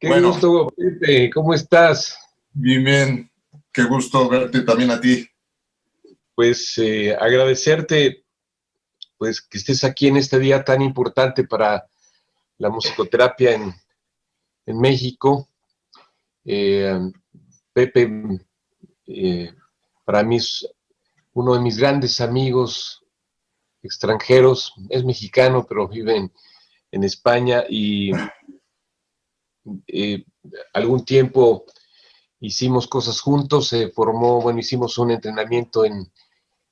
Qué Bueno, gusto, Pepe, ¿cómo estás? bien, bien. Qué gusto verte también a ti. Pues agradecerte pues que estés aquí en este día tan importante para la musicoterapia en México. Eh, Pepe, eh, para mí es uno de mis grandes amigos extranjeros, es mexicano, pero vive en España y eh, algún tiempo hicimos cosas juntos, se formó, bueno, hicimos un entrenamiento en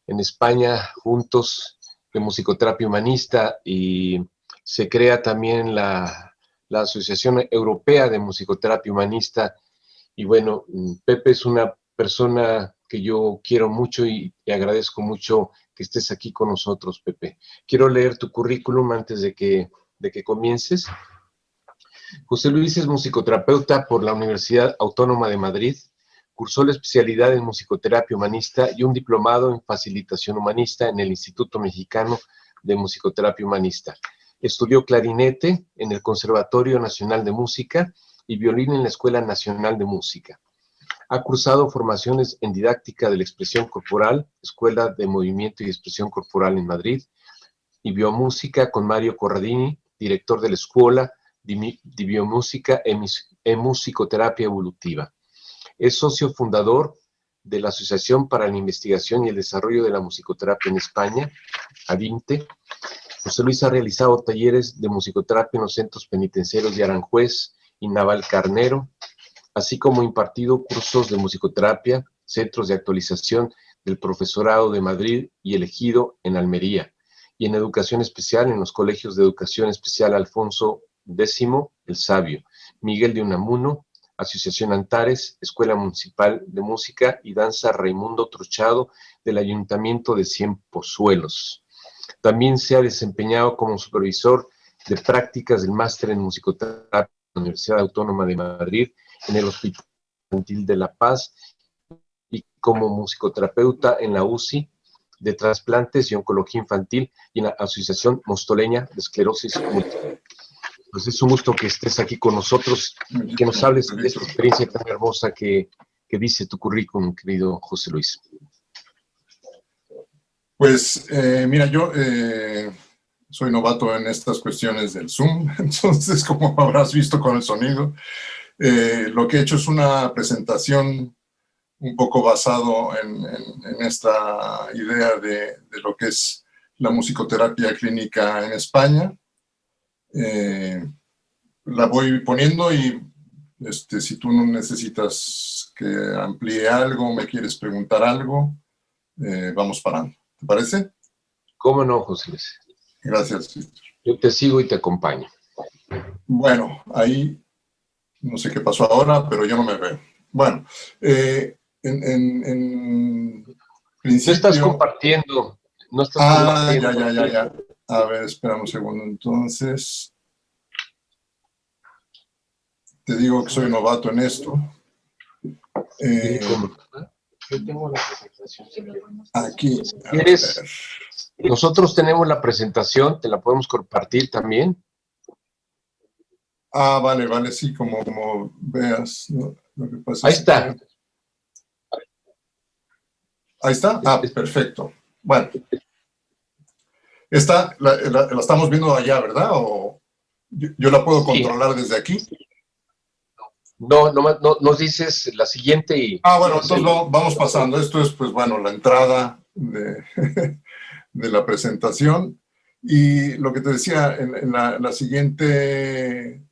España juntos de musicoterapia humanista y se crea también la Asociación Europea de Musicoterapia Humanista. Y bueno, Pepe es una persona que yo quiero mucho y agradezco mucho que estés aquí con nosotros, Pepe. Quiero leer tu currículum antes de que comiences. José Luis es musicoterapeuta por la Universidad Autónoma de Madrid. Cursó la especialidad en musicoterapia humanista y un diplomado en facilitación humanista en el Instituto Mexicano de Musicoterapia Humanista. Estudió clarinete en el Conservatorio Nacional de Música y violín en la Escuela Nacional de Música. Ha cursado formaciones en didáctica de la expresión corporal, Escuela de Movimiento y Expresión Corporal en Madrid, y biomúsica con Mario Corradini, director de la Escuela de Biomúsica e Musicoterapia Evolutiva. Es socio fundador de la Asociación para la Investigación y el Desarrollo de la Musicoterapia en España, ADIMTE. José Luis ha realizado talleres de musicoterapia en los centros penitenciarios de Aranjuez y Navalcarnero, así como impartido cursos de musicoterapia, centros de actualización del profesorado de Madrid y el Ejido en Almería, y en educación especial en los colegios de educación especial Alfonso X el Sabio, Miguel de Unamuno, Asociación Antares, Escuela Municipal de Música y Danza Raimundo Trochado del Ayuntamiento de Ciempozuelos. También se ha desempeñado como supervisor de prácticas del máster en musicoterapia en la Universidad Autónoma de Madrid, en el Hospital Infantil de La Paz y como musicoterapeuta en la UCI de trasplantes y oncología infantil y en la Asociación Mostoleña de Esclerosis Múltiple. Pues es un gusto que estés aquí con nosotros y que nos hables de esta experiencia tan hermosa que dice tu currículum, querido José Luis. Pues mira, yo soy novato en estas cuestiones del Zoom, entonces como habrás visto con el sonido, lo que he hecho es una presentación un poco basado en esta idea de lo que es la musicoterapia clínica en España. La voy poniendo y si tú no necesitas que amplíe algo, me quieres preguntar algo, vamos parando. ¿Te parece? ¿Cómo no, José Luis? Gracias, Víctor. Yo te sigo y te acompaño. Bueno, ahí no sé qué pasó ahora, pero yo no me veo. Bueno, en principio... No estás compartiendo, no estás compartiendo. Ya. A ver, espera un segundo. Entonces, te digo que soy novato en esto. Yo tengo la presentación. Aquí, Si quieres, nosotros tenemos la presentación, te la podemos compartir también. Vale, sí, como veas, ¿no? Lo que pasa Ahí es está. que... Ahí está. Perfecto. Bueno. Esta la estamos viendo allá, ¿verdad? ¿O yo la puedo controlar desde aquí? No, nos dices la siguiente y... Bueno, entonces vamos pasando. Esto es, pues bueno, la entrada de, de la presentación. Y lo que te decía, en la siguiente...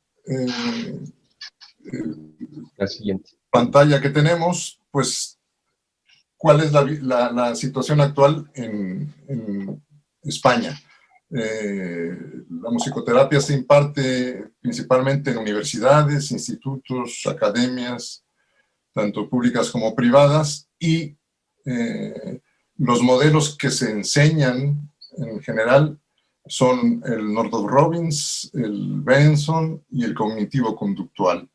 la siguiente pantalla que tenemos, pues, ¿cuál es la situación actual en España? La musicoterapia se imparte principalmente en universidades, institutos, academias, tanto públicas como privadas, y los modelos que se enseñan en general son el Northrop Robbins, el Benson y el cognitivo-conductual.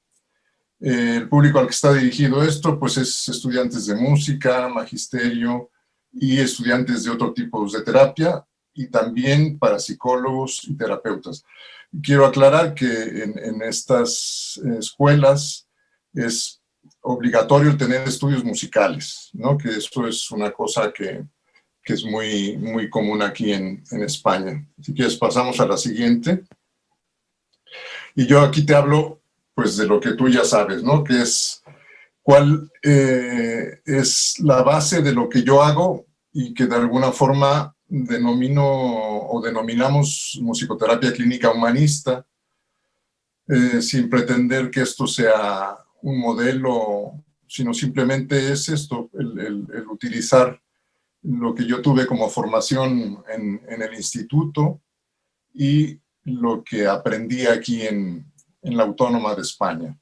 El público al que está dirigido esto, pues es estudiantes de música, magisterio y estudiantes de otro tipo de terapia. y también para psicólogos y terapeutas. Quiero aclarar que en estas escuelas es obligatorio tener estudios musicales, ¿no? Que eso es una cosa que es muy, muy común aquí en España. Si quieres, pasamos a la siguiente. Y yo aquí te hablo, pues, de lo que tú ya sabes, ¿no? Que es cuál es la base de lo que yo hago y que de alguna forma denomino o denominamos musicoterapia clínica humanista, sin pretender que esto sea un modelo, sino simplemente es esto, el utilizar lo que yo tuve como formación en el instituto y lo que aprendí aquí en la Autónoma de España.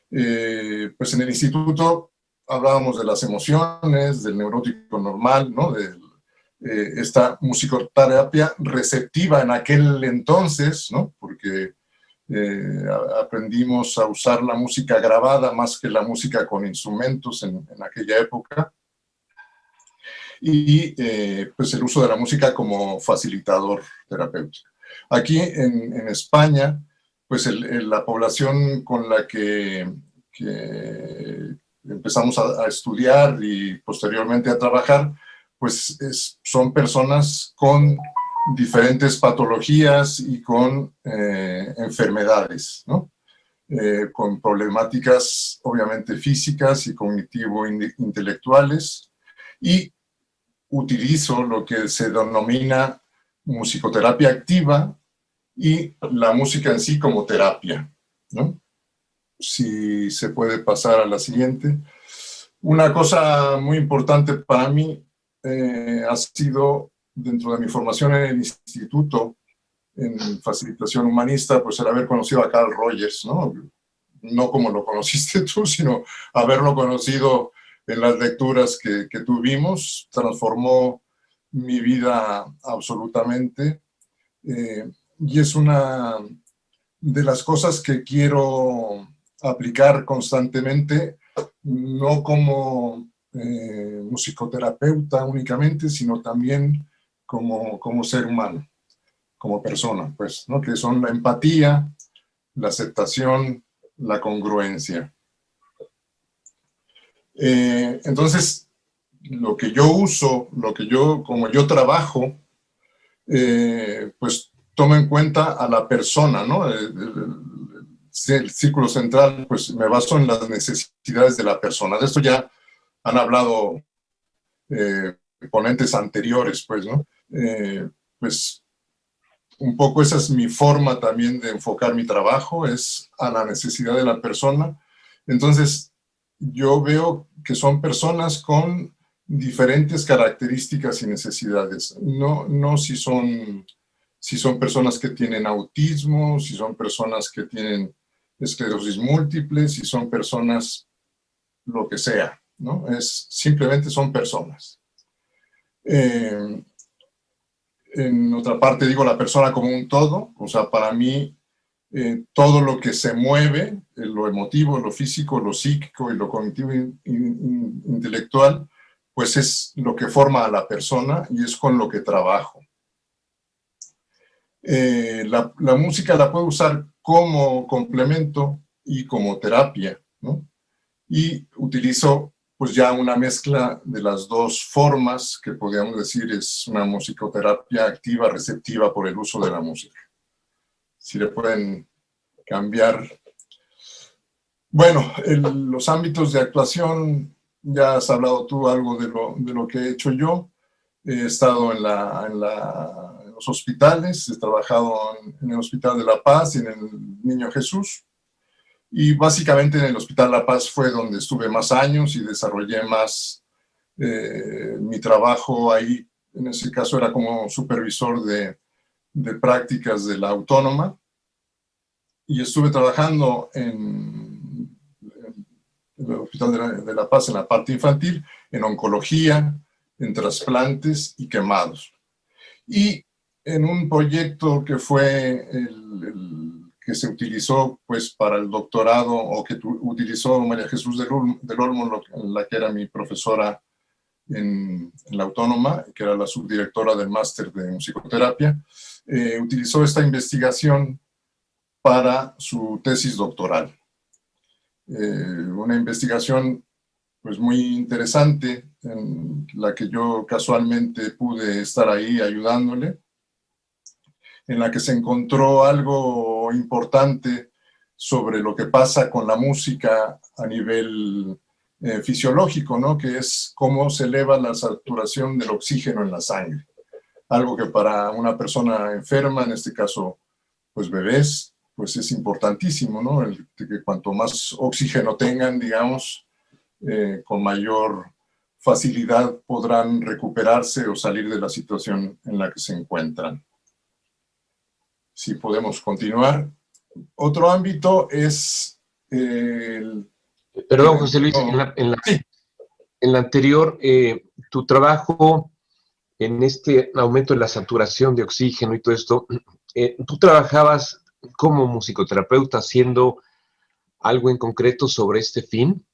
Pues en el instituto hablábamos de las emociones, del neurótico normal, ¿no? De esta musicoterapia receptiva en aquel entonces, ¿no? Porque aprendimos a usar la música grabada más que la música con instrumentos en aquella época. Y pues el uso de la música como facilitador terapéutico. Aquí en España, pues la población con la que empezamos a estudiar y posteriormente a trabajar, pues son personas con diferentes patologías y con enfermedades, ¿no? Con problemáticas obviamente físicas y cognitivo-intelectuales, y utilizo lo que se denomina musicoterapia activa y la música en sí como terapia, ¿no? Si se puede pasar a la siguiente. Una cosa muy importante para mí ha sido, dentro de mi formación en el instituto, en facilitación humanista, pues el haber conocido a Carl Rogers, ¿no? No como lo conociste tú, sino haberlo conocido en las lecturas que tuvimos, transformó mi vida absolutamente. Y es una de las cosas que quiero aplicar constantemente, no como musicoterapeuta únicamente, sino también como ser humano, como persona, pues, ¿no? Que son la empatía, la aceptación, la congruencia. Entonces, lo que yo uso, como yo trabajo, pues tomo en cuenta a la persona, ¿no? El círculo central, pues me baso en las necesidades de la persona. De esto ya han hablado ponentes anteriores, pues, ¿no? Pues un poco esa es mi forma también de enfocar mi trabajo, es a la necesidad de la persona. Entonces, yo veo que son personas con diferentes características y necesidades. No si son personas que tienen autismo, si son personas que tienen esclerosis múltiple, si son personas lo que sea, ¿no? Simplemente son personas. En otra parte digo la persona como un todo, o sea, para mí todo lo que se mueve, lo emotivo, lo físico, lo psíquico y lo cognitivo intelectual, pues es lo que forma a la persona y es con lo que trabajo. La música la puedo usar como complemento y como terapia, ¿no? Y utilizo pues ya una mezcla de las dos formas que podríamos decir es una musicoterapia activa, receptiva por el uso de la música. Si le pueden cambiar. Bueno, los ámbitos de actuación, ya has hablado tú algo de lo que he hecho yo. He estado en los hospitales, he trabajado en el Hospital de La Paz y en el Niño Jesús. Y básicamente en el Hospital La Paz fue donde estuve más años y desarrollé más mi trabajo ahí. En ese caso era como supervisor de prácticas de la Autónoma. Y estuve trabajando en el Hospital de La Paz en la parte infantil, en oncología, en trasplantes y quemados. Y en un proyecto que fue que se utilizó pues para el doctorado, o que utilizó María Jesús del Olmo, la que era mi profesora en la Autónoma, que era la subdirectora del máster de musicoterapia, utilizó esta investigación para su tesis doctoral. Una investigación pues muy interesante, en la que yo casualmente pude estar ahí ayudándole, en la que se encontró algo importante sobre lo que pasa con la música a nivel fisiológico, ¿no? Que es cómo se eleva la saturación del oxígeno en la sangre. Algo que para una persona enferma, en este caso, pues bebés, pues es importantísimo, ¿no? Que cuanto más oxígeno tengan, digamos, con mayor facilidad podrán recuperarse o salir de la situación en la que se encuentran. Si podemos continuar. Otro ámbito es Perdón, José Luis, sí. en la anterior, tu trabajo en este aumento de la saturación de oxígeno y todo esto, tú trabajabas como musicoterapeuta haciendo algo en concreto sobre este fin.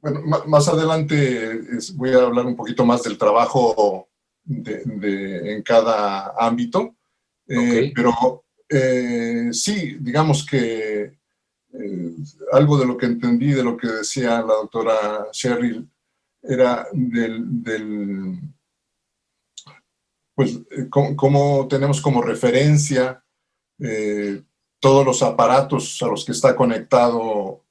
Bueno, más adelante voy a hablar un poquito más del trabajo en cada ámbito, Okay. pero sí, digamos que algo de lo que entendí de lo que decía la doctora Sherrill era pues, cómo tenemos como referencia todos los aparatos a los que está conectado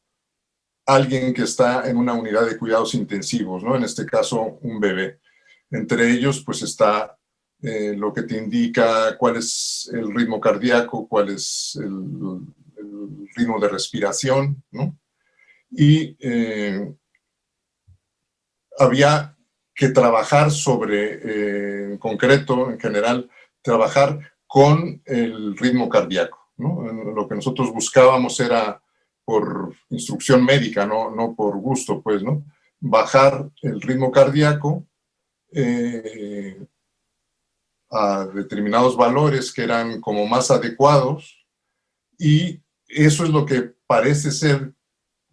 alguien que está en una unidad de cuidados intensivos, ¿no? En este caso, un bebé. Entre ellos, pues está lo que te indica cuál es el ritmo cardíaco, cuál es el ritmo de respiración, ¿no? Y había que trabajar sobre, en concreto, en general, trabajar con el ritmo cardíaco, ¿no? Lo que nosotros buscábamos era por instrucción médica, no por gusto, pues, ¿no? Bajar el ritmo cardíaco a determinados valores que eran como más adecuados, y eso es lo que parece ser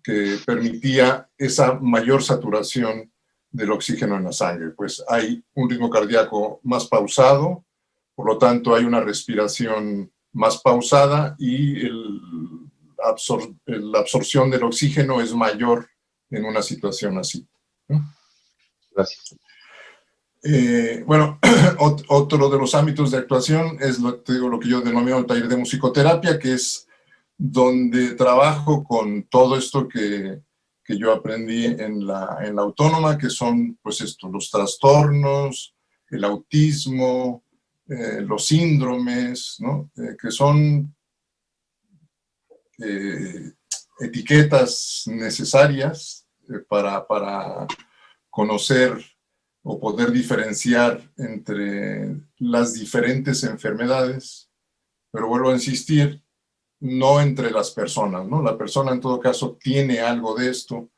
que permitía esa mayor saturación del oxígeno en la sangre. Pues hay un ritmo cardíaco más pausado, por lo tanto hay una respiración más pausada y la absorción del oxígeno es mayor en una situación así, ¿no? Gracias. Bueno, otro de los ámbitos de actuación es te digo, lo que yo denomino el taller de musicoterapia, que es donde trabajo con todo esto que yo aprendí en la Autónoma, que son, pues esto, los trastornos, el autismo, los síndromes, ¿no? Que son etiquetas necesarias para conocer o poder diferenciar entre las diferentes enfermedades, pero vuelvo a insistir, no entre las personas, ¿no? La persona en todo caso tiene algo de esto,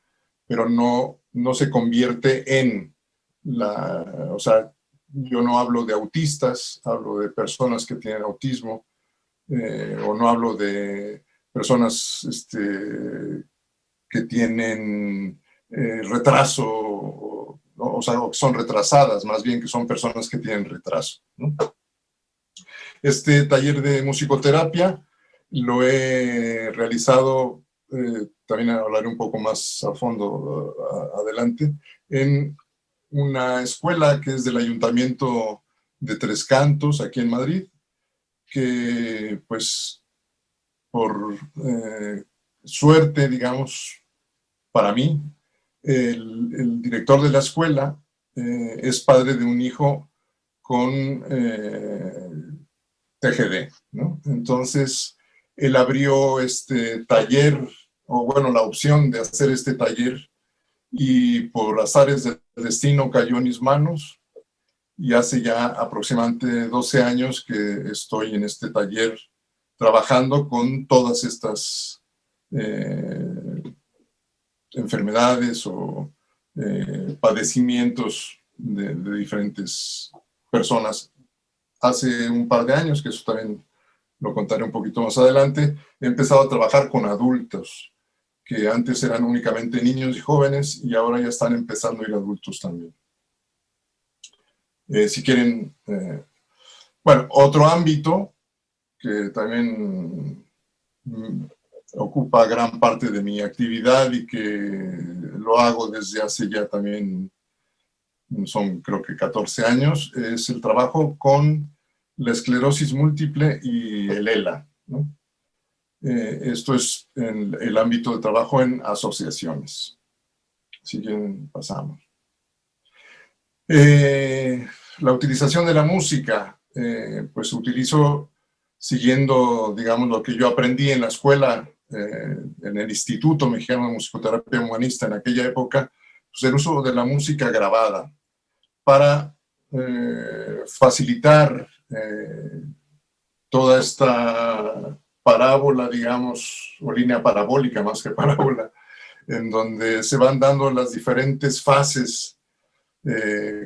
pero no se convierte en o sea, yo no hablo de autistas, hablo de personas que tienen autismo, o no hablo de personas que tienen retraso, ¿no? O sea, que son retrasadas, más bien que son personas que tienen retraso, ¿no? Este taller de musicoterapia lo he realizado, también hablaré un poco más a fondo adelante, en una escuela que es del Ayuntamiento de Tres Cantos, aquí en Madrid, que pues por suerte, digamos, para mí, el director de la escuela es padre de un hijo con TGD, ¿no? Entonces, él abrió este taller, o bueno, la opción de hacer este taller, y por azares del destino cayó en mis manos, y hace ya aproximadamente 12 años que estoy en este taller trabajando con todas estas enfermedades o padecimientos de diferentes personas. Hace un par de años, que eso también lo contaré un poquito más adelante, he empezado a trabajar con adultos que antes eran únicamente niños y jóvenes y ahora ya están empezando a ir adultos también. Si quieren, bueno, otro ámbito que también ocupa gran parte de mi actividad y que lo hago desde hace ya también, son creo que 14 años, es el trabajo con la esclerosis múltiple y el ELA, ¿no? Esto es en el ámbito de trabajo en asociaciones. Si quieren, pasamos. La utilización de la música, pues utilizo siguiendo, digamos, lo que yo aprendí en la escuela, en el Instituto Mexicano de Musicoterapia Humanista en aquella época, pues el uso de la música grabada para facilitar toda esta parábola, digamos, o línea parabólica más que parábola, en donde se van dando las diferentes fases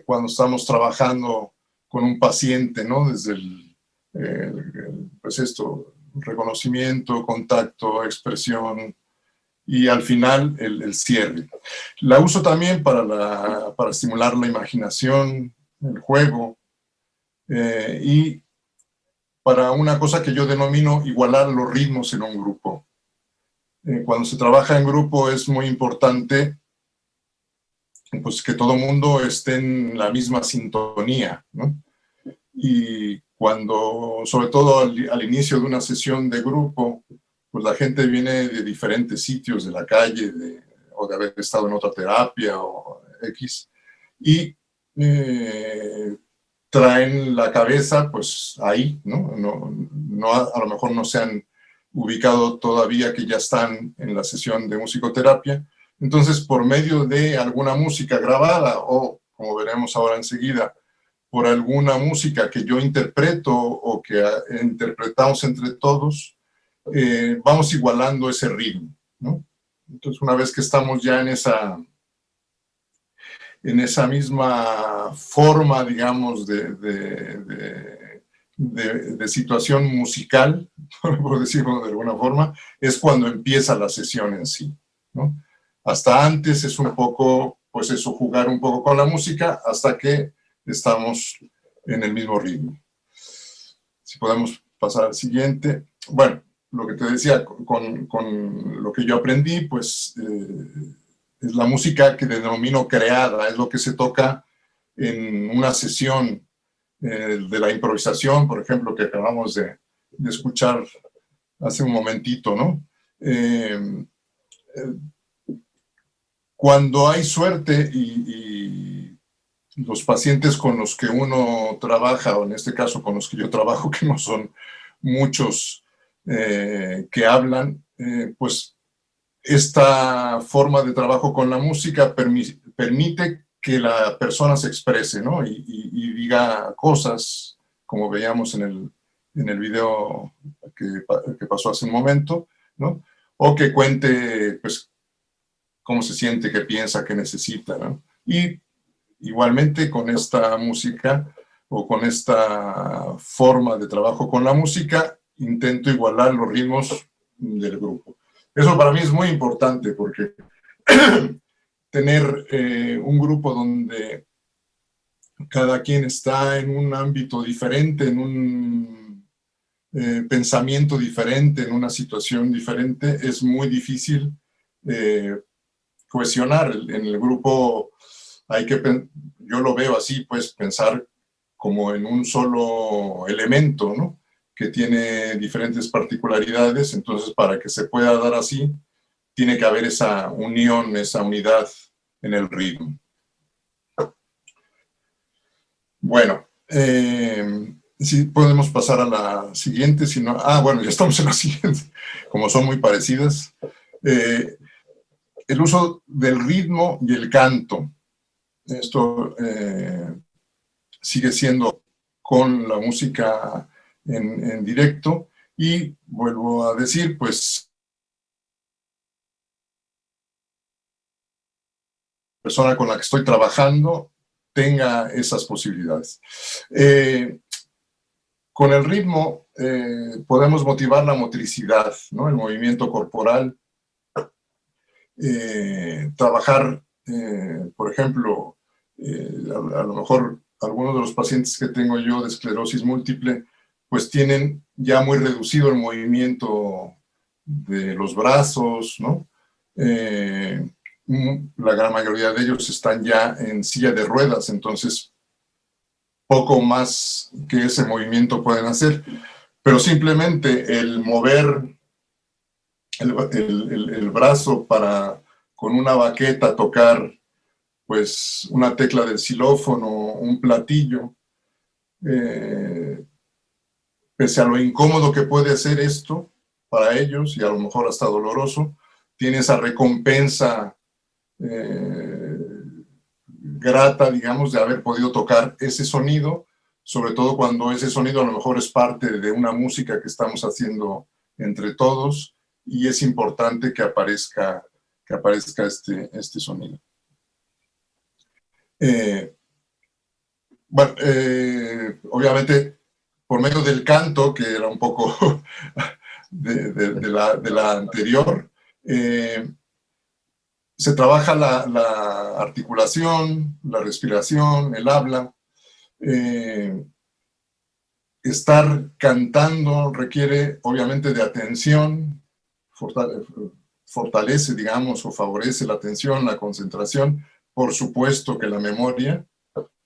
cuando estamos trabajando con un paciente, ¿no? Desde pues esto, reconocimiento, contacto, expresión y al final el cierre. La uso también para estimular la imaginación, el juego y para una cosa que yo denomino igualar los ritmos en un grupo. Cuando se trabaja en grupo es muy importante pues, que todo mundo esté en la misma sintonía, ¿no? Y cuando, sobre todo al inicio de una sesión de grupo, pues la gente viene de diferentes sitios de la calle o de haber estado en otra terapia o X, y traen la cabeza pues ahí, ¿no? A lo mejor no se han ubicado todavía que ya están en la sesión de musicoterapia. Entonces, por medio de alguna música grabada o, como veremos ahora enseguida, por alguna música que yo interpreto o que interpretamos entre todos, vamos igualando ese ritmo, ¿no? Entonces, una vez que estamos ya en esa misma forma, digamos, de situación musical, por decirlo de alguna forma, es cuando empieza la sesión en sí, ¿no? Hasta antes es un poco, pues eso, jugar un poco con la música hasta que estamos en el mismo ritmo. Si podemos pasar al siguiente. Bueno, lo que te decía, con lo que yo aprendí, pues es la música que denomino creada, es lo que se toca en una sesión de la improvisación, por ejemplo, que acabamos de escuchar hace un momentito, ¿no? Cuando hay suerte y los pacientes con los que uno trabaja, o en este caso con los que yo trabajo, que no son muchos que hablan, pues esta forma de trabajo con la música permite que la persona se exprese, ¿no? Y diga cosas, como veíamos en el video que pasó hace un momento, ¿no? O que cuente, pues, cómo se siente, qué piensa, qué necesita, ¿no? Y igualmente con esta música o con esta forma de trabajo con la música, intento igualar los ritmos del grupo. Eso para mí es muy importante porque tener un grupo donde cada quien está en un ámbito diferente, en un pensamiento diferente, en una situación diferente, es muy difícil cohesionar. En el grupo hay que, yo lo veo así, pues pensar como en un solo elemento, ¿no? Que tiene diferentes particularidades, entonces para que se pueda dar así, tiene que haber esa unión, esa unidad en el ritmo. Bueno, si podemos pasar a la siguiente, si no, bueno, ya estamos en la siguiente, como son muy parecidas. El uso del ritmo y el canto. Esto sigue siendo con la música en directo y vuelvo a decir, pues, la persona con la que estoy trabajando tenga esas posibilidades. Con el ritmo podemos motivar la motricidad, ¿no? El movimiento corporal, trabajar, por ejemplo, a lo mejor algunos de los pacientes que tengo yo de esclerosis múltiple, pues tienen ya muy reducido el movimiento de los brazos, ¿no? La gran mayoría de ellos están ya en silla de ruedas, entonces poco más que ese movimiento pueden hacer, pero simplemente el mover el brazo para con una baqueta tocar pues una tecla del xilófono, un platillo, pese a lo incómodo que puede ser esto para ellos y a lo mejor hasta doloroso, tiene esa recompensa grata, digamos, de haber podido tocar ese sonido, sobre todo cuando ese sonido a lo mejor es parte de una música que estamos haciendo entre todos y es importante que aparezca este sonido. Bueno, obviamente por medio del canto, que era un poco de la anterior, se trabaja la articulación, la respiración, el habla. Estar cantando requiere obviamente de atención, fortalece, digamos, o favorece la atención, la concentración, por supuesto que la memoria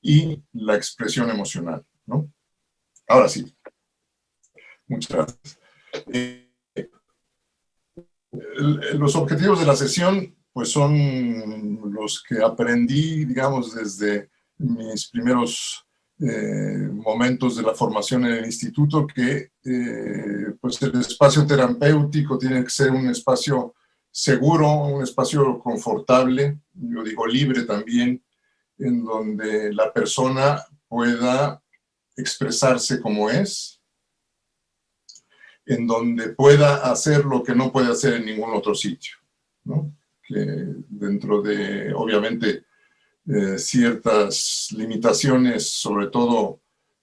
y la expresión emocional, ¿no? Ahora sí, muchas gracias. Los objetivos de la sesión pues son los que aprendí, digamos, desde mis primeros momentos de la formación en el instituto, que pues el espacio terapéutico tiene que ser un espacio seguro, un espacio confortable, yo digo libre también, en donde la persona pueda expresarse como es, en donde pueda hacer lo que no puede hacer en ningún otro sitio, ¿no? Que dentro de, obviamente, ciertas limitaciones, sobre todo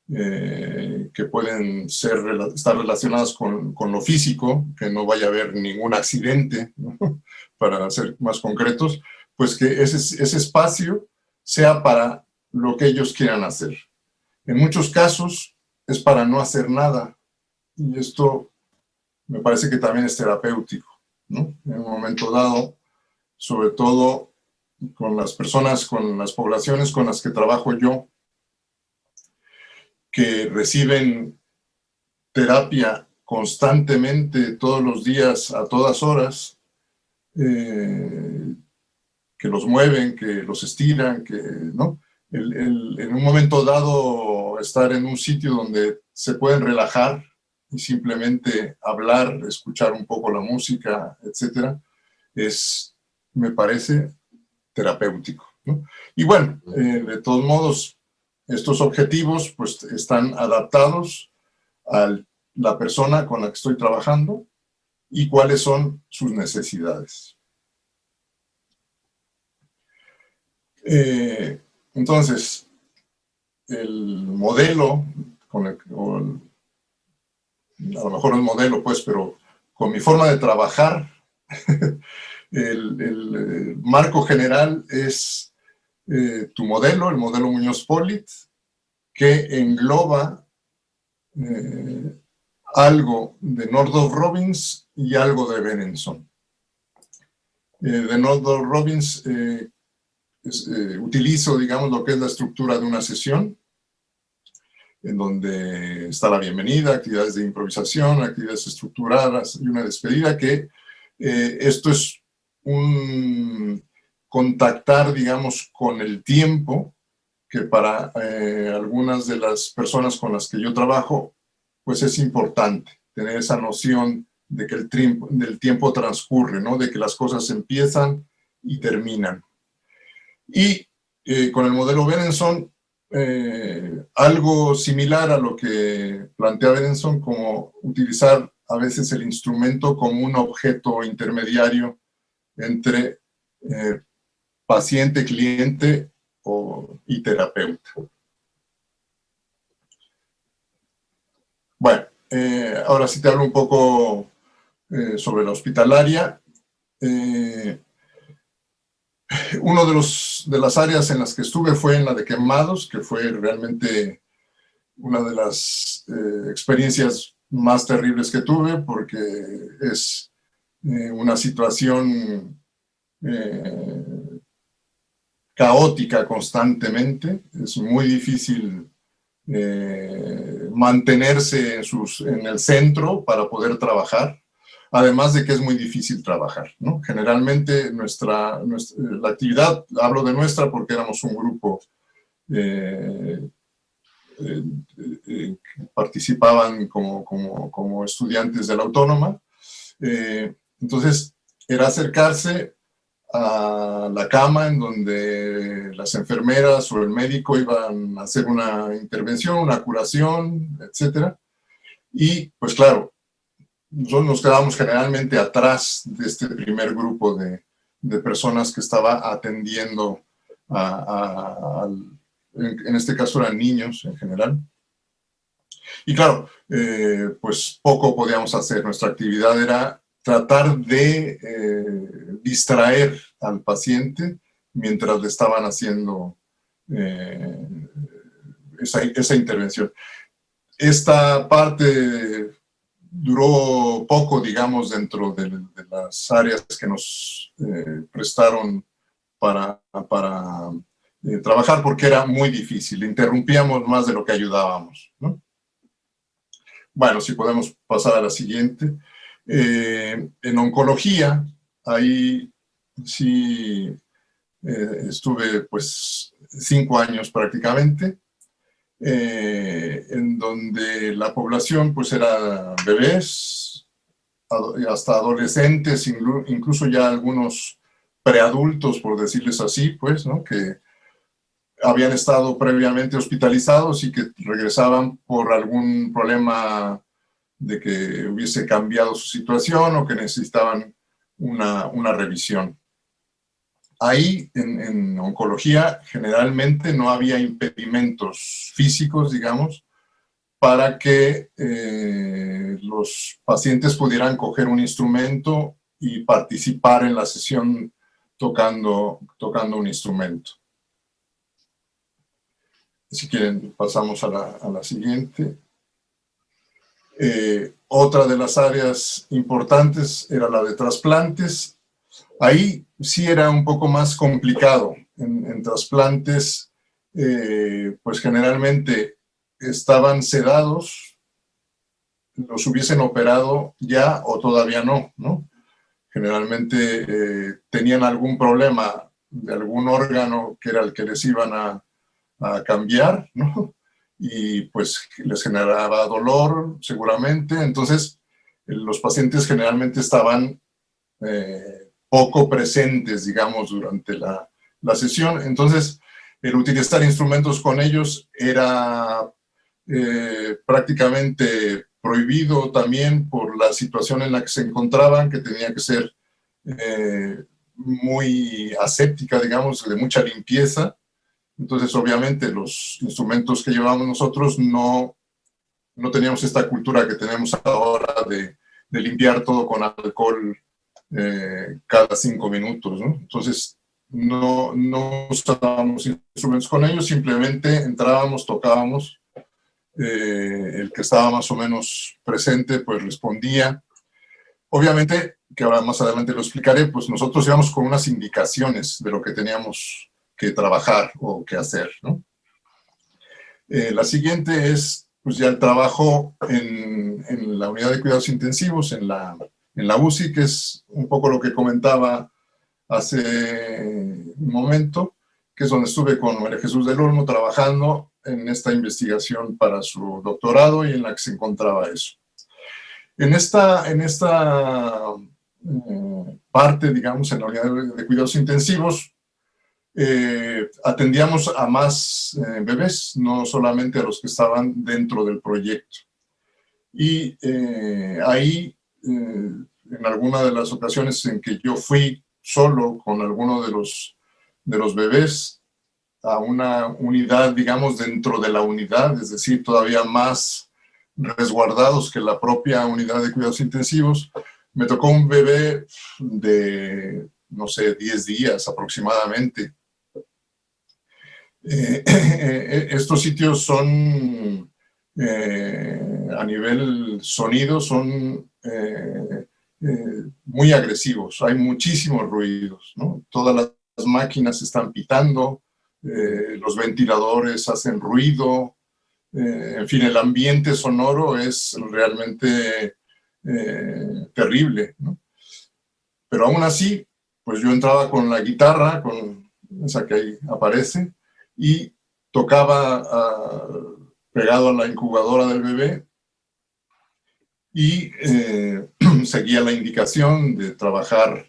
que pueden estar relacionadas con lo físico, que no vaya a haber ningún accidente, ¿no? Para ser más concretos, pues que ese espacio sea para lo que ellos quieran hacer. En muchos casos es para no hacer nada, y esto me parece que también es terapéutico, ¿no? En un momento dado, sobre todo con las personas, con las poblaciones con las que trabajo yo, que reciben terapia constantemente, todos los días, a todas horas, que los mueven, que los estiran, que, ¿no? En un momento dado, estar en un sitio donde se pueden relajar y simplemente hablar, escuchar un poco la música, etcétera, me parece terapéutico, ¿no? Y bueno, de todos modos, estos objetivos pues están adaptados a la persona con la que estoy trabajando y cuáles son sus necesidades. Entonces, el modelo, a lo mejor el modelo, pues, pero con mi forma de trabajar, el marco general es tu modelo, el modelo Muñoz-Polit, que engloba algo de Nordhoff-Robbins y algo de Benenson. De Nordhoff-Robbins utilizo, digamos, lo que es la estructura de una sesión, en donde está la bienvenida, actividades de improvisación, actividades estructuradas y una despedida, que esto es un contactar, digamos, con el tiempo, que para algunas de las personas con las que yo trabajo, pues es importante tener esa noción de que del tiempo transcurre, ¿no? De que las cosas empiezan y terminan. Y con el modelo Benenson, algo similar a lo que plantea Benenson, como utilizar a veces el instrumento como un objeto intermediario entre paciente, cliente y terapeuta. Bueno, ahora sí te hablo un poco sobre la hospitalaria. Uno de las áreas en las que estuve fue en la de quemados, que fue realmente una de las experiencias más terribles que tuve, porque es una situación caótica constantemente. Es muy difícil mantenerse en el centro para poder trabajar, además de que es muy difícil trabajar, ¿no? Generalmente la actividad, hablo de nuestra porque éramos un grupo que participaban como estudiantes de la Autónoma. Entonces, era acercarse a la cama en donde las enfermeras o el médico iban a hacer una intervención, una curación, etc. Y, pues claro, nosotros nos quedábamos generalmente atrás de este primer grupo de personas que estaba atendiendo en este caso eran niños en general. Y claro, pues poco podíamos hacer. Nuestra actividad era tratar de distraer al paciente mientras le estaban haciendo esa intervención. Esta parte duró poco, digamos, dentro de las áreas que nos prestaron para trabajar, porque era muy difícil. Interrumpíamos más de lo que ayudábamos, ¿no? Bueno, si podemos pasar a la siguiente. En oncología, ahí sí estuve pues 5 años prácticamente, en donde la población pues era bebés, hasta adolescentes, incluso ya algunos preadultos, por decirles así, pues, ¿no? Que habían estado previamente hospitalizados y que regresaban por algún problema de que hubiese cambiado su situación o que necesitaban una revisión. Ahí, en oncología, generalmente no había impedimentos físicos, digamos, para que los pacientes pudieran coger un instrumento y participar en la sesión tocando un instrumento. Si quieren, pasamos a la siguiente. Otra de las áreas importantes era la de trasplantes. Ahí sí era un poco más complicado. En trasplantes, pues generalmente estaban sedados, los hubiesen operado ya o todavía no, ¿no? Generalmente tenían algún problema de algún órgano que era el que les iban a cambiar, ¿no? Y pues les generaba dolor seguramente. Entonces los pacientes generalmente estaban poco presentes, digamos, durante la sesión. Entonces el utilizar instrumentos con ellos era prácticamente prohibido también por la situación en la que se encontraban, que tenía que ser muy aséptica, digamos, de mucha limpieza. Entonces, obviamente, los instrumentos que llevábamos nosotros no teníamos esta cultura que tenemos ahora de limpiar todo con alcohol cada 5 minutos, ¿no? Entonces, no usábamos instrumentos con ellos, simplemente entrábamos, tocábamos, el que estaba más o menos presente, pues respondía. Obviamente, que ahora más adelante lo explicaré, pues nosotros íbamos con unas indicaciones de lo que teníamos que trabajar o que hacer, ¿no? La siguiente es pues ya el trabajo en la unidad de cuidados intensivos, en la UCI, que es un poco lo que comentaba hace un momento, que es donde estuve con María Jesús del Olmo trabajando en esta investigación para su doctorado y en la que se encontraba eso. En esta parte, digamos, en la unidad de cuidados intensivos, atendíamos a más bebés, no solamente a los que estaban dentro del proyecto. Y ahí, en alguna de las ocasiones en que yo fui solo con alguno de los bebés a una unidad, digamos, dentro de la unidad, es decir, todavía más resguardados que la propia unidad de cuidados intensivos, me tocó un bebé de no sé, 10 días aproximadamente. Estos sitios son, a nivel sonido, son muy agresivos. Hay muchísimos ruidos, ¿no? Todas las máquinas están pitando, los ventiladores hacen ruido, en fin, el ambiente sonoro es realmente terrible, ¿no? Pero aún así, pues yo entraba con la guitarra, con esa que ahí aparece, y tocaba pegado a la incubadora del bebé y seguía la indicación de trabajar,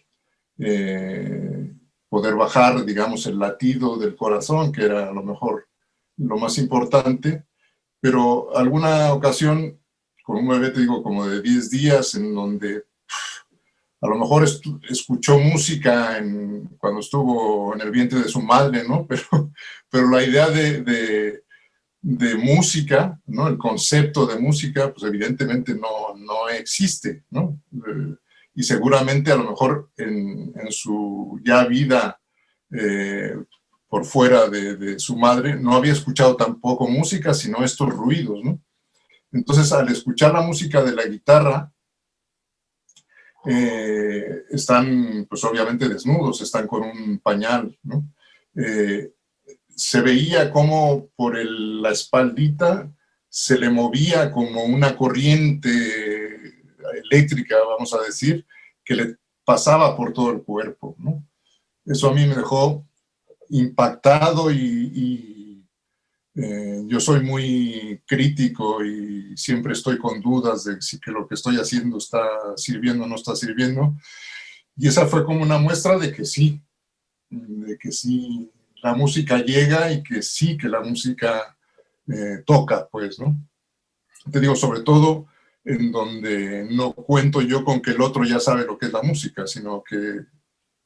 poder bajar, digamos, el latido del corazón, que era a lo mejor lo más importante, pero alguna ocasión, con un bebé, te digo, como de 10 días, en donde a lo mejor escuchó música cuando estuvo en el vientre de su madre, ¿no? Pero la idea de música, ¿no? El concepto de música, pues evidentemente no existe, ¿no? Y seguramente a lo mejor en su ya vida por fuera de su madre no había escuchado tampoco música, sino estos ruidos, ¿no? Entonces, al escuchar la música de la guitarra, están, pues obviamente desnudos, están con un pañal, ¿no? Se veía como por la espaldita se le movía como una corriente eléctrica, vamos a decir, que le pasaba por todo el cuerpo, ¿no? Eso a mí me dejó impactado y yo soy muy crítico y siempre estoy con dudas de si que lo que estoy haciendo está sirviendo o no está sirviendo. Y esa fue como una muestra de que sí, la música llega y que sí, que la música toca, pues, ¿no? Te digo, sobre todo en donde no cuento yo con que el otro ya sabe lo que es la música, sino que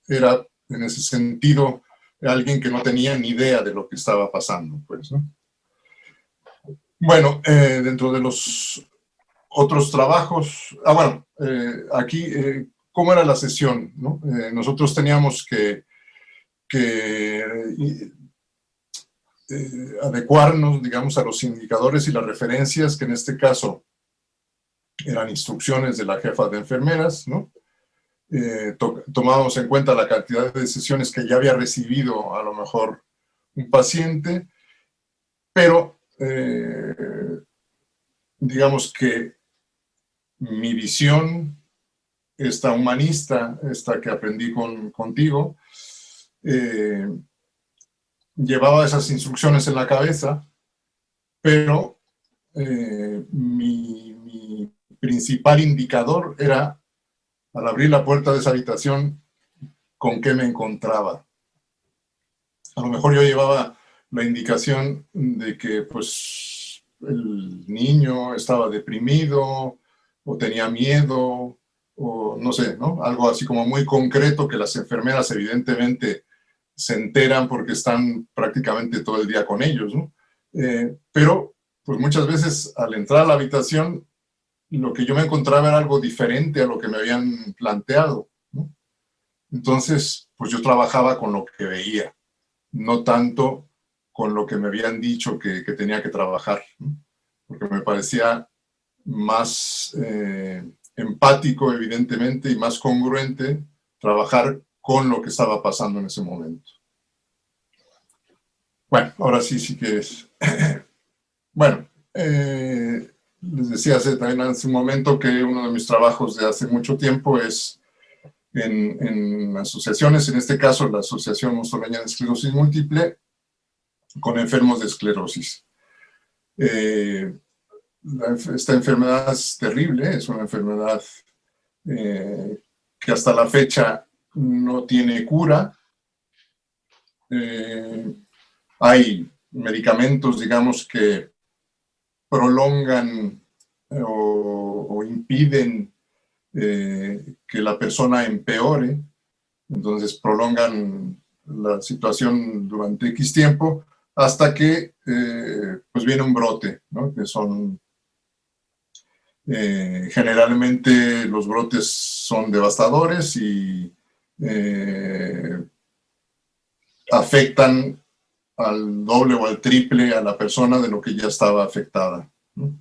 era, en ese sentido, alguien que no tenía ni idea de lo que estaba pasando, pues, ¿no? Bueno, dentro de los otros trabajos, aquí, ¿cómo era la sesión, no? Nosotros teníamos que adecuarnos, digamos, a los indicadores y las referencias, que en este caso eran instrucciones de la jefa de enfermeras, ¿no? Tomábamos en cuenta la cantidad de sesiones que ya había recibido a lo mejor un paciente, pero digamos que mi visión, esta humanista, esta que aprendí contigo, llevaba esas instrucciones en la cabeza, pero mi principal indicador era, al abrir la puerta de esa habitación, con qué me encontraba. A lo mejor yo llevaba la indicación de que pues el niño estaba deprimido o tenía miedo o no sé, ¿no? Algo así como muy concreto que las enfermeras evidentemente se enteran porque están prácticamente todo el día con ellos, ¿no? Pero pues muchas veces al entrar a la habitación lo que yo me encontraba era algo diferente a lo que me habían planteado, ¿no? Entonces pues yo trabajaba con lo que veía, no tanto con lo que me habían dicho que tenía que trabajar, ¿no? Porque me parecía más empático, evidentemente, y más congruente trabajar con lo que estaba pasando en ese momento. Bueno, ahora sí quieres. Bueno, les decía también hace un momento que uno de mis trabajos de hace mucho tiempo es en asociaciones, en este caso la Asociación Mostoleña de Esclerosis Múltiple, con enfermos de esclerosis. Esta enfermedad es terrible, es una enfermedad que hasta la fecha no tiene cura. Hay medicamentos, digamos, que prolongan o impiden que la persona empeore, entonces prolongan la situación durante X tiempo hasta que pues viene un brote, ¿no? Que son generalmente los brotes son devastadores y afectan al doble o al triple a la persona de lo que ya estaba afectada, ¿no?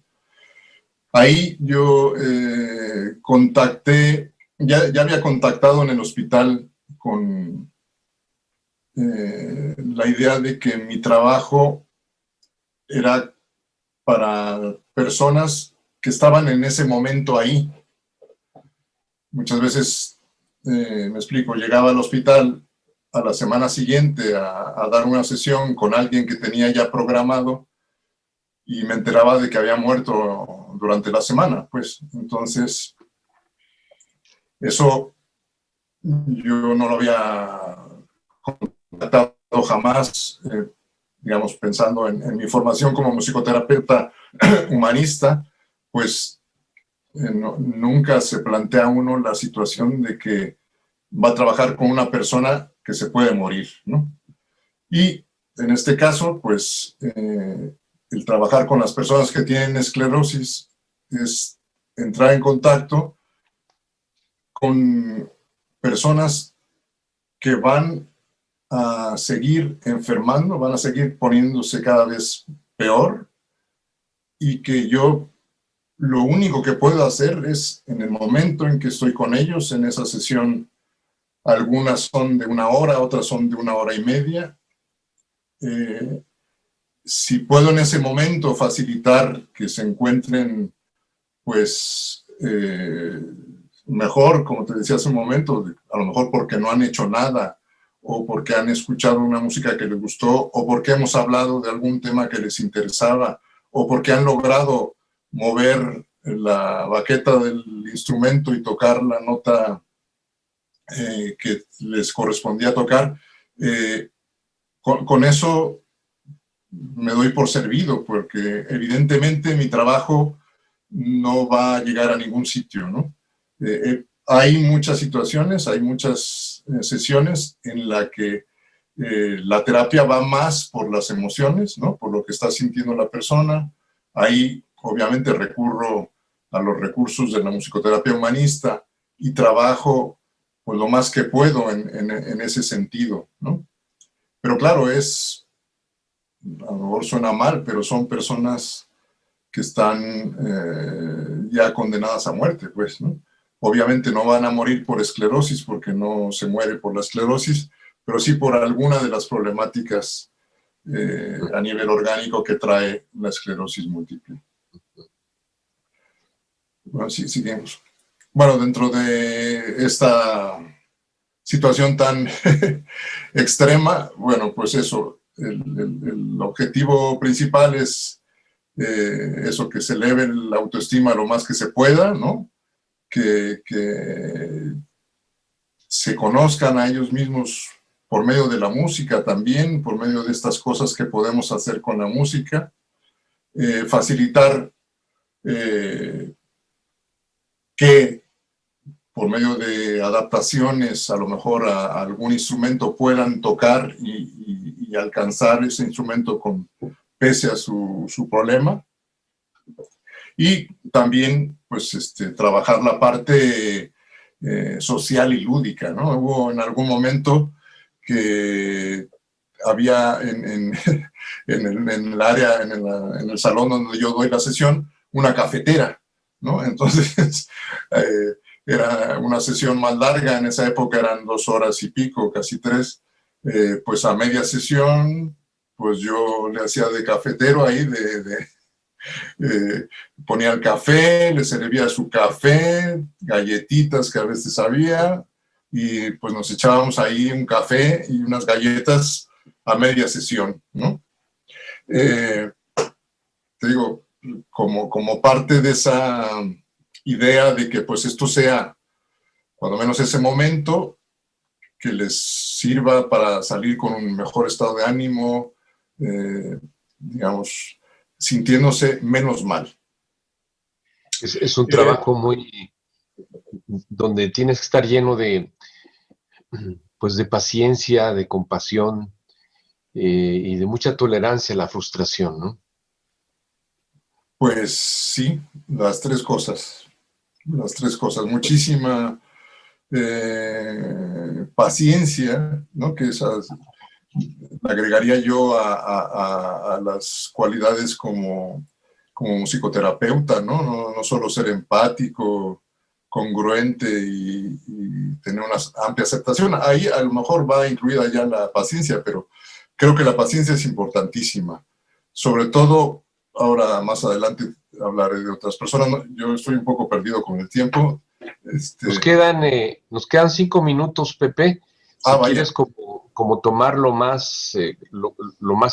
Ahí yo contacté, ya había contactado en el hospital con la idea de que mi trabajo era para personas que estaban en ese momento ahí. Muchas veces, me explico, llegaba al hospital a la semana siguiente a dar una sesión con alguien que tenía ya programado y me enteraba de que había muerto durante la semana, pues. Entonces, eso yo no lo había contactado jamás, digamos, pensando en mi formación como musicoterapeuta humanista, pues nunca se plantea uno la situación de que va a trabajar con una persona que se puede morir, ¿no? Y en este caso, pues, el trabajar con las personas que tienen esclerosis es entrar en contacto con personas que van a seguir enfermando, van a seguir poniéndose cada vez peor, y que yo lo único que puedo hacer es, en el momento en que estoy con ellos, en esa sesión, algunas son de 1 hora, otras son de 1 hora y media, si puedo en ese momento facilitar que se encuentren, pues, mejor, como te decía hace un momento, a lo mejor porque no han hecho nada, o porque han escuchado una música que les gustó, o porque hemos hablado de algún tema que les interesaba, o porque han logrado mover la baqueta del instrumento y tocar la nota que les correspondía tocar, con eso me doy por servido, porque evidentemente mi trabajo no va a llegar a ningún sitio, ¿no? Hay muchas situaciones, hay muchas sesiones en las que la terapia va más por las emociones, ¿no? Por lo que está sintiendo la persona. Ahí obviamente recurro a los recursos de la musicoterapia humanista y trabajo pues lo más que puedo en ese sentido, ¿no? Pero claro, a lo mejor suena mal, pero son personas que están ya condenadas a muerte, pues, ¿no? Obviamente no van a morir por esclerosis, porque no se muere por la esclerosis, pero sí por alguna de las problemáticas a nivel orgánico que trae la esclerosis múltiple. Bueno, sí, seguimos. Bueno, dentro de esta situación tan extrema, bueno, pues eso, el objetivo principal es eso, que se eleve la autoestima lo más que se pueda, ¿no? Que se conozcan a ellos mismos por medio de la música también, por medio de estas cosas que podemos hacer con la música, facilitar que por medio de adaptaciones a lo mejor a algún instrumento puedan tocar y alcanzar ese instrumento pese a su problema. Y también, pues, trabajar la parte social y lúdica, ¿no? Hubo en algún momento que había en el área, en el salón donde yo doy la sesión, una cafetera, ¿no? Entonces, era una sesión más larga, en esa época eran 2 horas y pico, casi 3, pues a media sesión, pues yo le hacía de cafetero ahí, ponía el café, le servía su café, galletitas que a veces había, y pues nos echábamos ahí un café y unas galletas a media sesión, ¿no? Te digo, como parte de esa idea de que pues esto sea, cuando menos ese momento, que les sirva para salir con un mejor estado de ánimo, digamos, sintiéndose menos mal. Es un trabajo muy, donde tienes que estar lleno pues de paciencia, de compasión y de mucha tolerancia a la frustración, ¿no? Pues sí, las tres cosas. Muchísima paciencia, ¿no? Que esas agregaría yo a las cualidades como musicoterapeuta, ¿no? No solo ser empático, congruente y tener una amplia aceptación. Ahí a lo mejor va incluida ya la paciencia, pero creo que la paciencia es importantísima. Sobre todo, ahora más adelante hablaré de otras personas. Yo estoy un poco perdido con el tiempo. Nos quedan 5 minutos, Pepe. Si Vaya. quieres como tomar lo más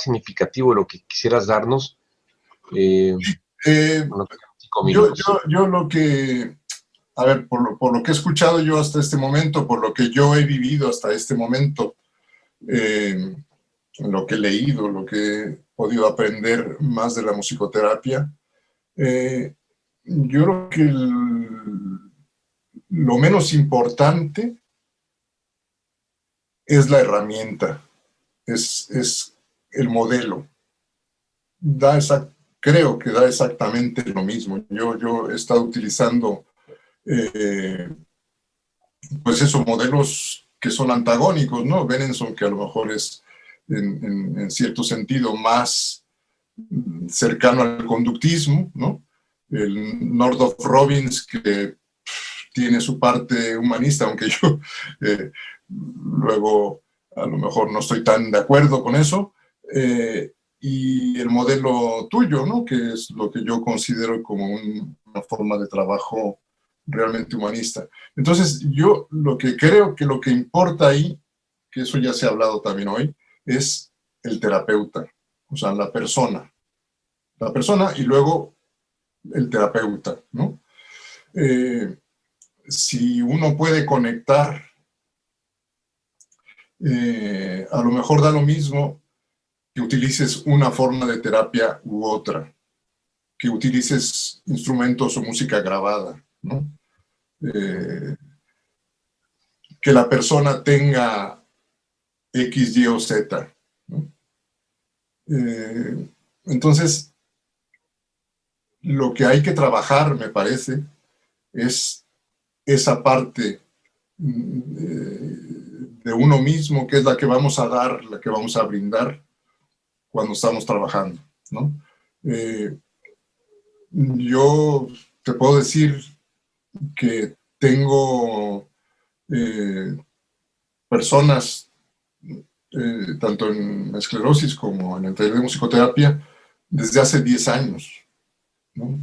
significativo de lo que quisieras darnos. Bueno, 5 minutos. Yo lo que, a ver, por lo que he escuchado yo hasta este momento, por lo que yo he vivido hasta este momento, lo que he leído, lo que he podido aprender más de la musicoterapia, yo creo que lo menos importante es la herramienta, es el modelo. Creo que da exactamente lo mismo. Yo he estado utilizando pues esos modelos que son antagónicos, ¿no? Benenson, que a lo mejor es en cierto sentido más cercano al conductismo, ¿no? El Northrop Robbins, que tiene su parte humanista, aunque yo luego a lo mejor no estoy tan de acuerdo con eso, y el modelo tuyo, ¿no? Que es lo que yo considero como una forma de trabajo realmente humanista. Entonces, yo lo que creo que lo que importa ahí, que eso ya se ha hablado también hoy, es el terapeuta, o sea, la persona y luego el terapeuta, ¿no? Si uno puede conectar, a lo mejor da lo mismo que utilices una forma de terapia u otra, que utilices instrumentos o música grabada, ¿no? Que la persona tenga X, Y o Z, ¿no? Entonces, lo que hay que trabajar, me parece, es esa parte de uno mismo, que es la que vamos a dar, la que vamos a brindar cuando estamos trabajando, ¿no? Yo te puedo decir que tengo personas, tanto en esclerosis como en el taller de musicoterapia, desde hace 10 años, ¿no?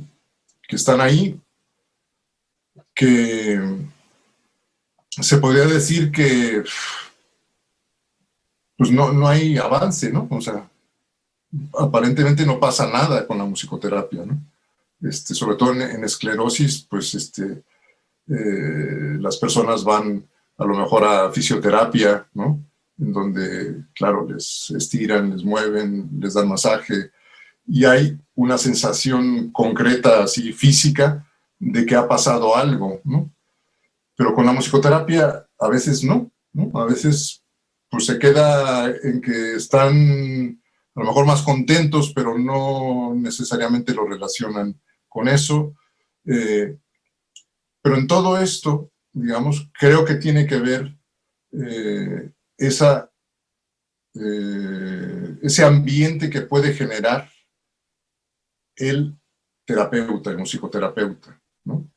Que están ahí, que se podría decir que pues no hay avance, ¿no? O sea, aparentemente no pasa nada con la musicoterapia, ¿no? Sobre todo en esclerosis, pues las personas van a lo mejor a fisioterapia, ¿no? En donde, claro, les estiran, les mueven, les dan masaje, y hay una sensación concreta, así física, de que ha pasado algo, ¿no? Pero con la musicoterapia a veces no, ¿no? A veces pues se queda en que están a lo mejor más contentos, pero no necesariamente lo relacionan con eso. Pero en todo esto, digamos, creo que tiene que ver ese ambiente que puede generar el terapeuta, el musicoterapeuta, ¿no?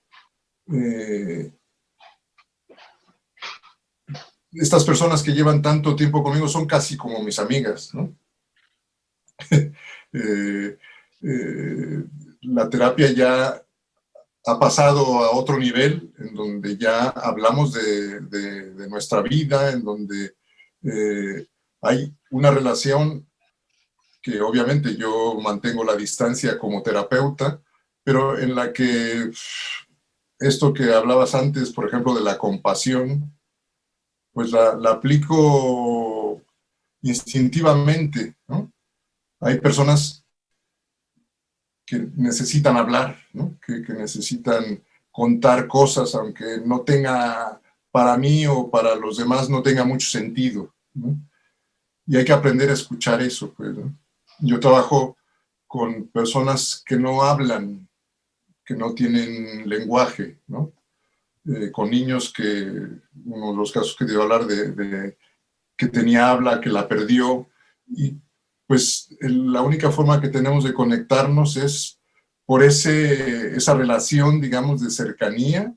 Estas personas que llevan tanto tiempo conmigo son casi como mis amigas, ¿no? La terapia ya ha pasado a otro nivel, en donde ya hablamos de nuestra vida, en donde hay una relación que obviamente yo mantengo la distancia como terapeuta, pero en la que esto que hablabas antes, por ejemplo, de la compasión, pues la aplico instintivamente, ¿no? Hay personas que necesitan hablar, ¿no? Que necesitan contar cosas, aunque no tenga, para mí o para los demás, no tenga mucho sentido, ¿no? Y hay que aprender a escuchar eso, pues, ¿no? Yo trabajo con personas que no hablan, que no tienen lenguaje, ¿no? con niños que, uno de los casos que te iba a hablar de que tenía habla, que la perdió, y pues la única forma que tenemos de conectarnos es por esa relación, digamos, de cercanía,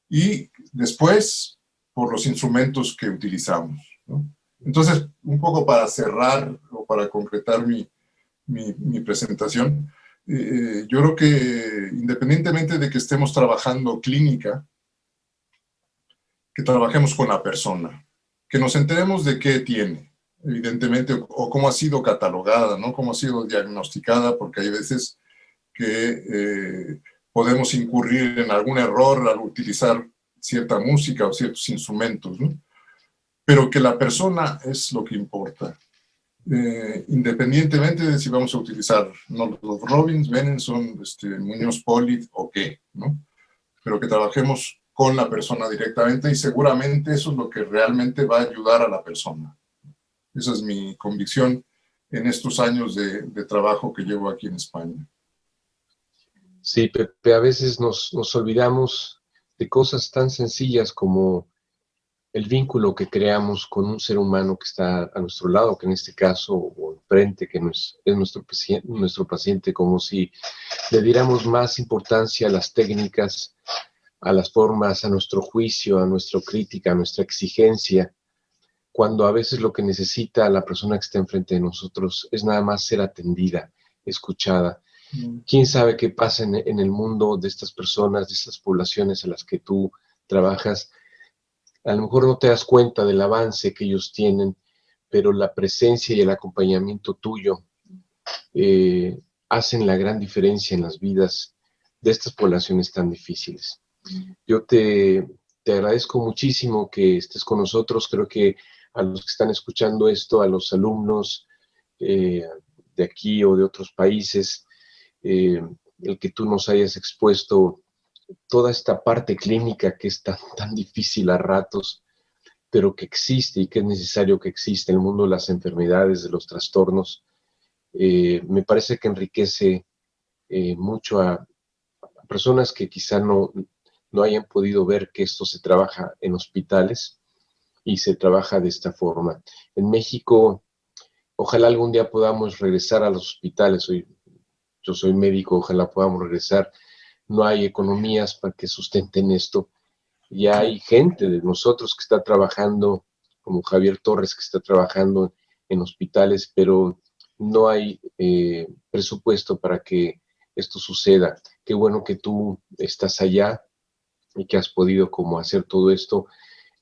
y después por los instrumentos que utilizamos, ¿no? Entonces, un poco para cerrar o para concretar mi presentación, yo creo que independientemente de que estemos trabajando clínica, que trabajemos con la persona, que nos enteremos de qué tiene, evidentemente, o cómo ha sido catalogada, ¿no? Cómo ha sido diagnosticada, porque hay veces que podemos incurrir en algún error al utilizar cierta música o ciertos instrumentos, ¿no? Pero que la persona es lo que importa. Independientemente de si vamos a utilizar los Robbins, Benenson, Muñoz Polit o qué, ¿no? Pero que trabajemos con la persona directamente, y seguramente eso es lo que realmente va a ayudar a la persona. Esa es mi convicción en estos años de trabajo que llevo aquí en España. Sí, Pepe, a veces nos olvidamos de cosas tan sencillas como el vínculo que creamos con un ser humano que está a nuestro lado, que en este caso, o enfrente, que es nuestro paciente, como si le diéramos más importancia a las técnicas, a las formas, a nuestro juicio, a nuestra crítica, a nuestra exigencia, cuando a veces lo que necesita la persona que está enfrente de nosotros es nada más ser atendida, escuchada. ¿Quién sabe qué pasa en el mundo de estas personas, de estas poblaciones a las que tú trabajas? A lo mejor no te das cuenta del avance que ellos tienen, pero la presencia y el acompañamiento tuyo hacen la gran diferencia en las vidas de estas poblaciones tan difíciles. Yo te agradezco muchísimo que estés con nosotros. Creo que a los que están escuchando esto, a los alumnos de aquí o de otros países, el que tú nos hayas expuesto toda esta parte clínica que es tan difícil a ratos, pero que existe y que es necesario que exista en el mundo de las enfermedades, de los trastornos, me parece que enriquece mucho a personas que quizá no hayan podido ver que esto se trabaja en hospitales y se trabaja de esta forma. En México, ojalá algún día podamos regresar a los hospitales. Yo soy médico, ojalá podamos regresar. No hay economías para que sustenten esto. Y hay gente de nosotros que está trabajando, como Javier Torres, que está trabajando en hospitales, pero no hay presupuesto para que esto suceda. Qué bueno que tú estás allá y que has podido como hacer todo esto,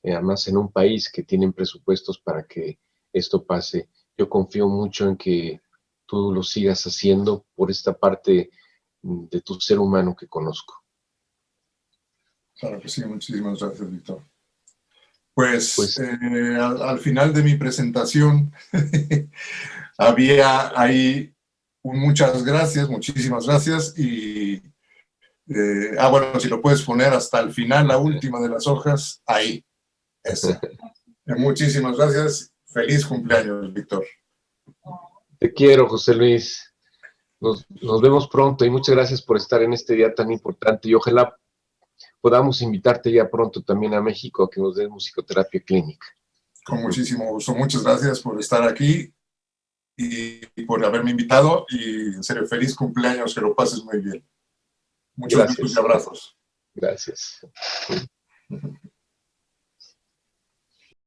además en un país que tienen presupuestos para que esto pase. Yo confío mucho en que tú lo sigas haciendo por esta parte de tu ser humano que conozco. Claro que sí, muchísimas gracias, Víctor. Pues al final de mi presentación había ahí muchas gracias, muchísimas gracias, y bueno, si lo puedes poner hasta el final, la última de las hojas, ahí, esa. Muchísimas gracias, feliz cumpleaños, Víctor. Te quiero, José Luis. Nos vemos pronto y muchas gracias por estar en este día tan importante, y ojalá podamos invitarte ya pronto también a México a que nos des musicoterapia clínica. Con muchísimo gusto. Muchas gracias por estar aquí y por haberme invitado, y en serio, feliz cumpleaños, que lo pases muy bien. Muchos besos y abrazos. Gracias.